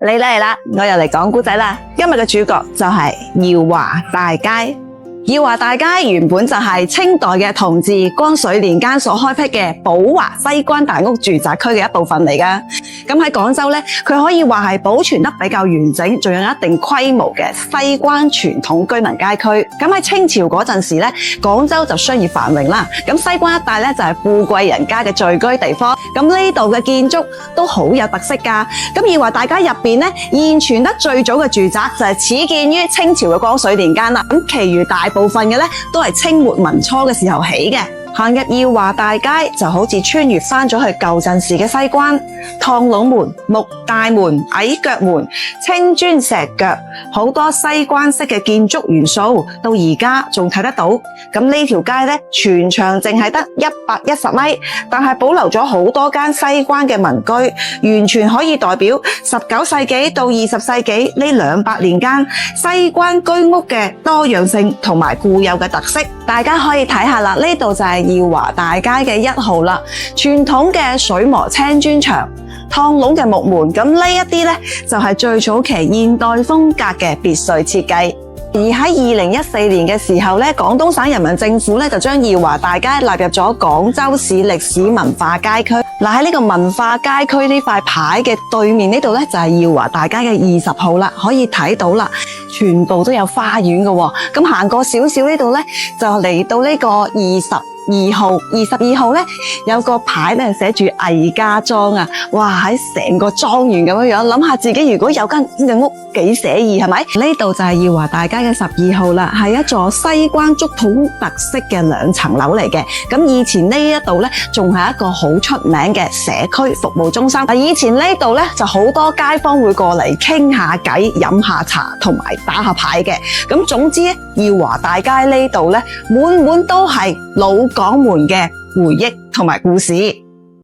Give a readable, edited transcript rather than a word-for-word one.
嚟啦，我又嚟講故仔啦。今日嘅主角就係耀華大街。耀華大街原本就係清代嘅同治、光緒年間所開闢嘅寶華西關大屋住宅區嘅一部分嚟㗎。咁喺廣州呢，佢可以話係保存得比較完整，仲有一定規模嘅西關傳統居民街區。咁喺清朝嗰陣時呢，廣州就商業繁榮啦。咁西關一帶呢，就係富貴人家嘅聚居地方。咁呢度嘅建築都好有特色㗎。咁耀華大街入邊呢，現存得最早嘅住宅就係始建於清朝嘅光緒年間啦。咁其餘大部分嘅呢，都係清末民初嘅時候起嘅。行入耀華大街就好似穿越返咗去舊陣時嘅西關，趟櫳門、木大門、矮腳門、青磚石腳，好多西關式嘅建築元素，到而家仲睇得到。咁呢條街呢，全長淨係得110米，但係保留咗好多間西關嘅民居，完全可以代表19世紀到20世紀呢200年間西關居屋嘅多樣性同埋固有嘅特色。大家可以睇下啦，呢度就係耀華大街嘅1號啦，傳統嘅水磨青磚牆、趟櫳嘅木門，咁呢一啲呢，就係最早期現代風格嘅別墅設計。而喺2014年嘅時候呢，廣東省人民政府呢，就將耀華大街納入咗廣州市歷史文化街區。嗱，喺呢個文化街區呢塊牌嘅對面呢度呢，就係耀華大街嘅20號啦，可以睇到啦，全部都有花園嘅喎。咁行過少少呢度呢，就嚟到呢個22號呢，有個牌呢寫住魏家莊啊！哇，喺成個莊園咁樣，諗下自己如果有間咁嘅屋，幾寫意係咪？呢度就係耀華大街嘅12號啦，係一座西關竹筒特色嘅2層樓嚟嘅。咁以前呢一度呢，仲係一個好出名嘅社區服務中心。以前呢度呢，就好多街坊會過嚟傾下偈、飲下茶同埋打下牌嘅。咁總之呢，耀華大街呢度呢，滿滿都係老港門嘅回憶同埋故事。